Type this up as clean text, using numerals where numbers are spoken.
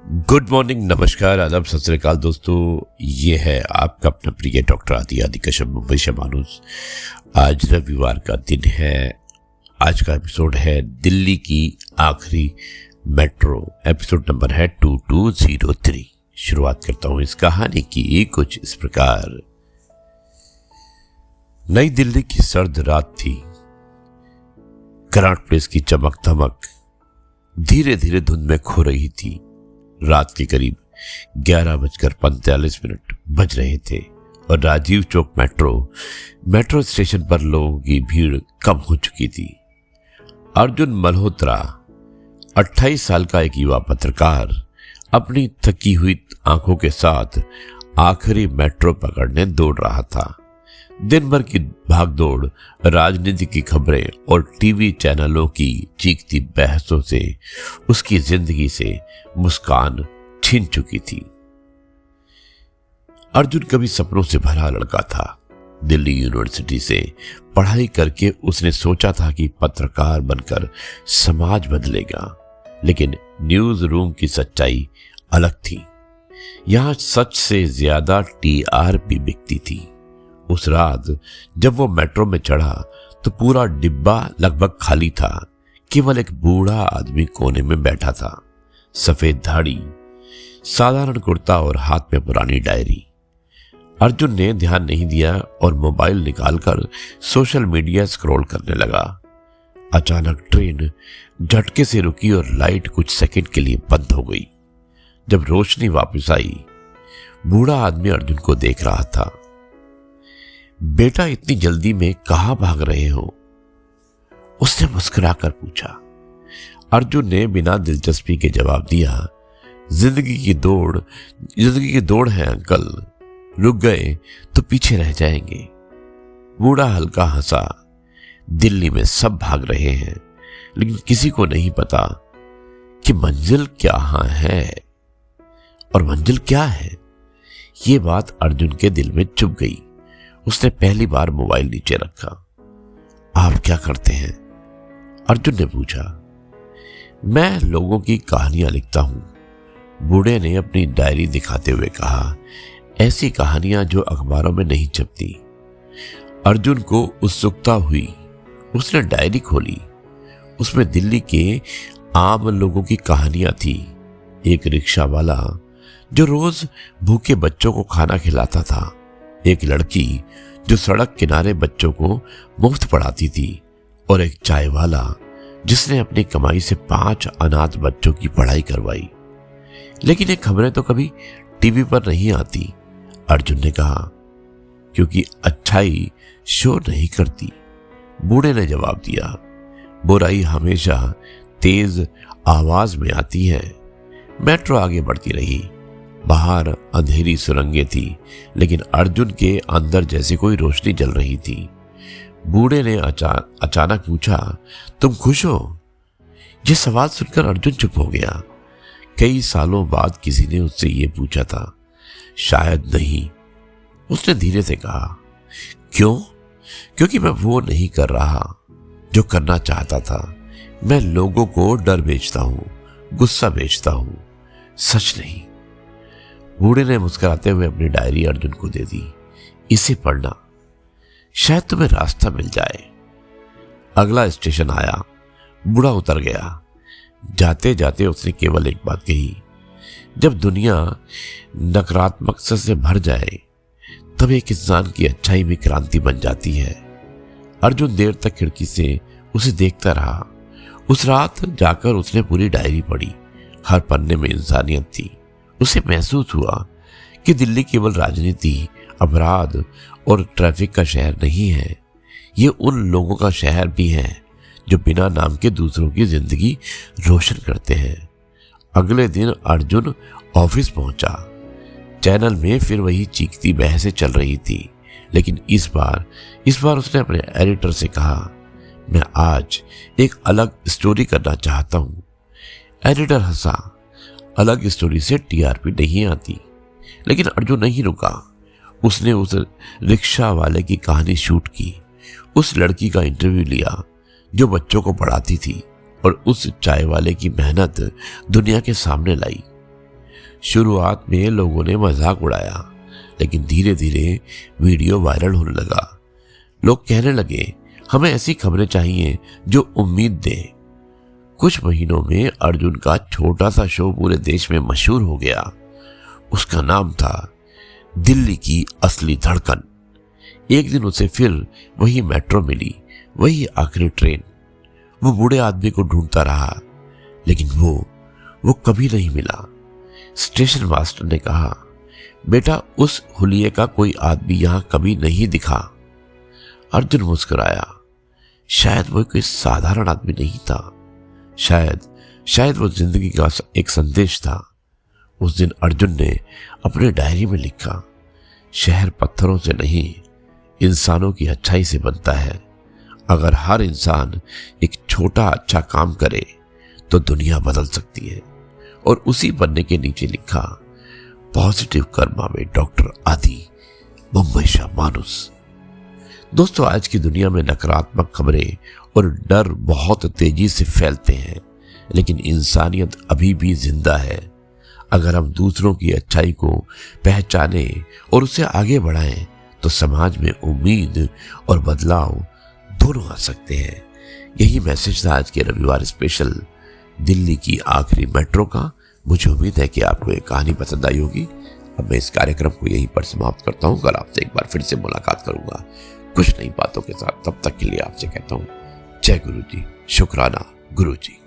Good morning, नमस्कार, आदाब, सत श्री अकाल दोस्तों। ये है आपका अपना प्रिय डॉक्टर आदि कश्यप, मुंबई से मानुस। आज रविवार का दिन है। आज का एपिसोड है दिल्ली की आखिरी मेट्रो। एपिसोड नंबर है 2203। शुरुआत करता हूं इस कहानी की कुछ इस प्रकार। नई दिल्ली की सर्द रात थी। कनॉट प्लेस की चमक धमक धीरे धीरे धुंध में खो रही थी। रात के करीब 11:45 बज रहे थे और राजीव चौक मेट्रो स्टेशन पर लोगों की भीड़ कम हो चुकी थी। अर्जुन मल्होत्रा 28 साल का एक युवा पत्रकार अपनी थकी हुई आंखों के साथ आखिरी मेट्रो पकड़ने दौड़ रहा था। दिन भर की भागदौड़, राजनीति की खबरें और टीवी चैनलों की चीखती बहसों से उसकी जिंदगी से मुस्कान छीन चुकी थी। अर्जुन कभी सपनों से भरा लड़का था। दिल्ली यूनिवर्सिटी से पढ़ाई करके उसने सोचा था कि पत्रकार बनकर समाज बदलेगा, लेकिन न्यूज रूम की सच्चाई अलग थी। यहां सच से ज्यादा टीआरपी बिकती थी। उस रात जब वो मेट्रो में चढ़ा तो पूरा डिब्बा लगभग खाली था। केवल एक बूढ़ा आदमी कोने में बैठा था। सफेद दाढ़ी, साधारण कुर्ता और हाथ में पुरानी डायरी। अर्जुन ने ध्यान नहीं दिया और मोबाइल निकालकर सोशल मीडिया स्क्रॉल करने लगा। अचानक ट्रेन झटके से रुकी और लाइट कुछ सेकंड के लिए बंद हो गई। जब रोशनी वापस आई, बूढ़ा आदमी अर्जुन को देख रहा था। बेटा, इतनी जल्दी में कहां भाग रहे हो? उसने मुस्कुराकर पूछा। अर्जुन ने बिना दिलचस्पी के जवाब दिया, जिंदगी की दौड़ है अंकल। रुक गए तो पीछे रह जाएंगे। बूढ़ा हल्का हंसा। दिल्ली में सब भाग रहे हैं, लेकिन किसी को नहीं पता कि मंजिल क्या है और मंजिल क्या है। ये बात अर्जुन के दिल में चुभ गई। उसने पहली बार मोबाइल नीचे रखा। आप क्या करते हैं? अर्जुन ने पूछा। मैं लोगों की कहानियां लिखता हूं, बूढ़े ने अपनी डायरी दिखाते हुए कहा। ऐसी कहानियां जो अखबारों में नहीं छपती। अर्जुन को उत्सुकता हुई। उसने डायरी खोली। उसमें दिल्ली के आम लोगों की कहानियां थी। एक रिक्शा वाला जो रोज भूखे बच्चों को खाना खिलाता था, एक लड़की जो सड़क किनारे बच्चों को मुफ्त पढ़ाती थी, और एक चाय वाला जिसने अपनी कमाई से 5 अनाथ बच्चों की पढ़ाई करवाई। लेकिन ये खबरें तो कभी टीवी पर नहीं आती, अर्जुन ने कहा। क्योंकि अच्छाई शोर नहीं करती, बूढ़े ने जवाब दिया। बुराई हमेशा तेज आवाज में आती है। मेट्रो आगे बढ़ती रही। बाहर अंधेरी सुरंगें थी, लेकिन अर्जुन के अंदर जैसे कोई रोशनी जल रही थी। बूढ़े ने अचानक पूछा, तुम खुश हो? यह सवाल सुनकर अर्जुन चुप हो गया। कई सालों बाद किसी ने उससे यह पूछा था। शायद नहीं, उसने धीरे से कहा। क्यों? क्योंकि मैं वो नहीं कर रहा जो करना चाहता था। मैं लोगों को डर बेचता हूं, गुस्सा बेचता हूं, सच नहीं। बूढ़े ने मुस्कुराते हुए अपनी डायरी अर्जुन को दे दी। इसे पढ़ना, शायद तुम्हें रास्ता मिल जाए। अगला स्टेशन आया। बूढ़ा उतर गया। जाते जाते उसने केवल एक बात कही, जब दुनिया नकारात्मक से भर जाए तब एक इंसान की अच्छाई में क्रांति बन जाती है। अर्जुन देर तक खिड़की से उसे देखता रहा। उस रात जाकर उसने पूरी डायरी पढ़ी। हर पन्ने में इंसानियत थी। उसे महसूस हुआ कि दिल्ली केवल राजनीति, अपराध और ट्रैफिक का शहर नहीं है। ये उन लोगों का शहर भी है जो बिना नाम के दूसरों की जिंदगी रोशन करते हैं। अगले दिन अर्जुन ऑफिस पहुंचा। चैनल में फिर वही चीखती बहसें चल रही थी, लेकिन इस बार उसने अपने एडिटर से कहा, मैं आज एक अलग स्टोरी करना चाहता हूं। एडिटर हंसा। अलग स्टोरी से टीआरपी नहीं आती। लेकिन अर्जुन नहीं रुका। उसने उस रिक्शा वाले की कहानी शूट की, उस लड़की का इंटरव्यू लिया जो बच्चों को पढ़ाती थी, और उस चाय वाले की मेहनत दुनिया के सामने लाई। शुरुआत में लोगों ने मजाक उड़ाया, लेकिन धीरे धीरे वीडियो वायरल होने लगा। लोग कहने लगे, हमें ऐसी खबरें चाहिए जो उम्मीद दें। कुछ महीनों में अर्जुन का छोटा सा शो पूरे देश में मशहूर हो गया। उसका नाम था दिल्ली की असली धड़कन। एक दिन उसे फिर वही मेट्रो मिली, वही आखिरी ट्रेन। वो बूढ़े आदमी को ढूंढता रहा, लेकिन वो कभी नहीं मिला। स्टेशन मास्टर ने कहा, बेटा, उस हुलिये का कोई आदमी यहां कभी नहीं दिखा। अर्जुन मुस्कुराया। शायद वो कोई साधारण आदमी नहीं था, शायद वो जिंदगी का एक संदेश था। उस दिन अर्जुन ने अपने डायरी में लिखा, शहर पत्थरों से नहीं, इंसानों की अच्छाई से बनता है। अगर हर इंसान एक छोटा अच्छा काम करे तो दुनिया बदल सकती है। और उसी पन्ने के नीचे लिखा, पॉजिटिव कर्मा में डॉक्टर आदि, मुंबई शा मानुस। दोस्तों, आज की दुनिया में नकारात्मक खबरें और डर बहुत तेजी से फैलते हैं, लेकिन इंसानियत अभी भी जिंदा है। अगर हम दूसरों की अच्छाई को पहचाने और उसे आगे बढ़ाएं तो समाज में उम्मीद और बदलाव दोनों आ सकते हैं। यही मैसेज था आज के रविवार स्पेशल दिल्ली की आखिरी मेट्रो का। मुझे उम्मीद है कि आपको ये कहानी पसंद आई होगी। अब मैं इस कार्यक्रम को यहीं पर समाप्त करता हूँ। कल आपसे एक बार फिर से मुलाकात करूंगा कुछ नई बातों के साथ। तब तक के लिए आपसे कहता हूँ, जय गुरु जी, शुक्राना गुरु जी।